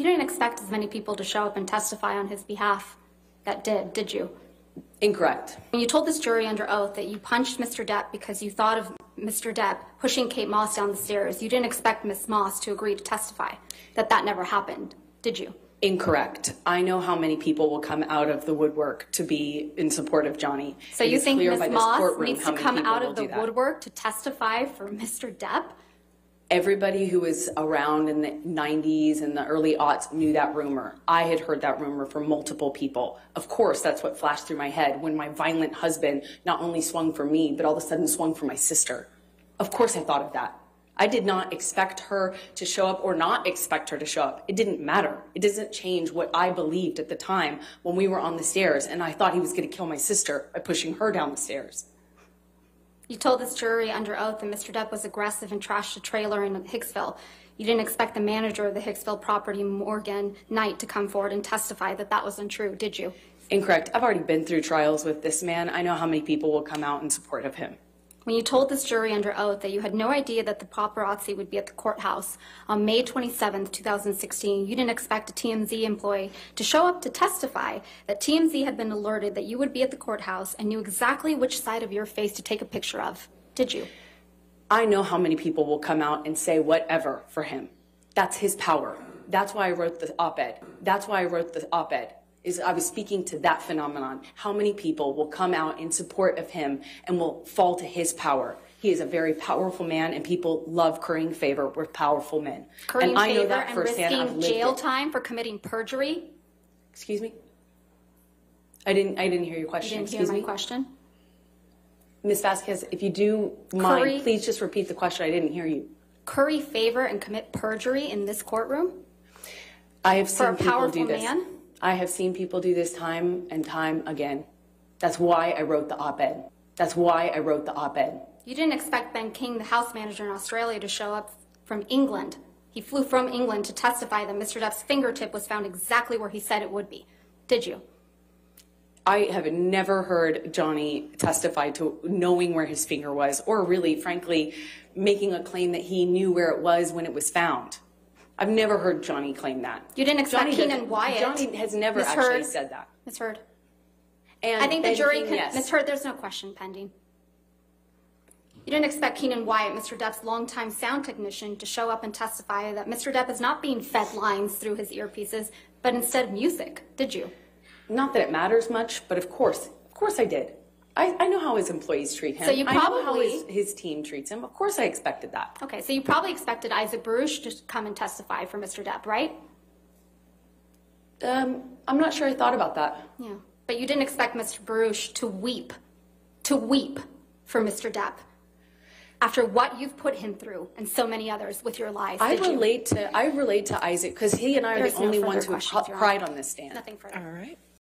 You didn't expect as many people to show up and testify on his behalf that did you? Incorrect. When you told this jury under oath that you punched Mr. Depp because you thought of Mr. Depp pushing Kate Moss down the stairs, you didn't expect Ms. Moss to agree to testify that never happened, did you? Incorrect. I know how many people will come out of the woodwork to be in support of Johnny. So you think Ms. Moss needs to come out of the woodwork to testify for Mr. Depp? Everybody who was around in the 90s and the early aughts knew that rumor. I had heard that rumor from multiple people. Of course, that's what flashed through my head when my violent husband not only swung for me, but all of a sudden swung for my sister. Of course I thought of that. I did not expect her to show up or not expect her to show up. It didn't matter. It doesn't change what I believed at the time when we were on the stairs and I thought he was going to kill my sister by pushing her down the stairs. You told this jury under oath that Mr. Depp was aggressive and trashed a trailer in Hicksville. You didn't expect the manager of the Hicksville property, Morgan Knight, to come forward and testify that was untrue, did you? Incorrect. I've already been through trials with this man. I know how many people will come out in support of him. When you told this jury under oath that you had no idea that the paparazzi would be at the courthouse on May 27, 2016, you didn't expect a TMZ employee to show up to testify that TMZ had been alerted that you would be at the courthouse and knew exactly which side of your face to take a picture of, did you? I know how many people will come out and say whatever for him. That's his power. That's why I wrote the op-ed. That's why I wrote the op-ed. I was speaking to that phenomenon. How many people will come out in support of him and will fall to his power? He is a very powerful man, and people love currying favor with powerful men. Currying and I know favor that and firsthand. risking jail time for committing perjury? Excuse me? I didn't hear your question. You didn't hear my question? Ms. Vasquez, if you do mind, please just repeat the question. I didn't hear you. Curry favor and commit perjury in this courtroom? I have seen people do this. For a powerful man? I have seen people do this time and time again. That's why I wrote the op-ed. That's why I wrote the op-ed. You didn't expect Ben King, the house manager in Australia, to show up from England. He flew from England to testify that Mr. Depp's fingertip was found exactly where he said it would be. Did you? I have never heard Johnny testify to knowing where his finger was, or really, frankly, making a claim that he knew where it was when it was found. I've never heard Johnny claim that. You didn't expect Keenan Wyatt. Johnny has never actually said that. Ms. Heard. And I think the jury can. Yes. Ms. Heard, there's no question pending. You didn't expect Keenan Wyatt, Mr. Depp's longtime sound technician, to show up and testify that Mr. Depp is not being fed lines through his earpieces, but instead music, did you? Not that it matters much, but of course I did. I know how his employees treat him. So you probably, I know how his team treats him. Of course I expected that. Okay, so you probably expected Isaac Baruch to come and testify for Mr. Depp, right? I'm not sure I thought about that. Yeah, but you didn't expect Mr. Baruch to weep for Mr. Depp after what you've put him through and so many others with your lies. I relate to Isaac because he and I are the only ones who have cried on this stand. Nothing further. All right.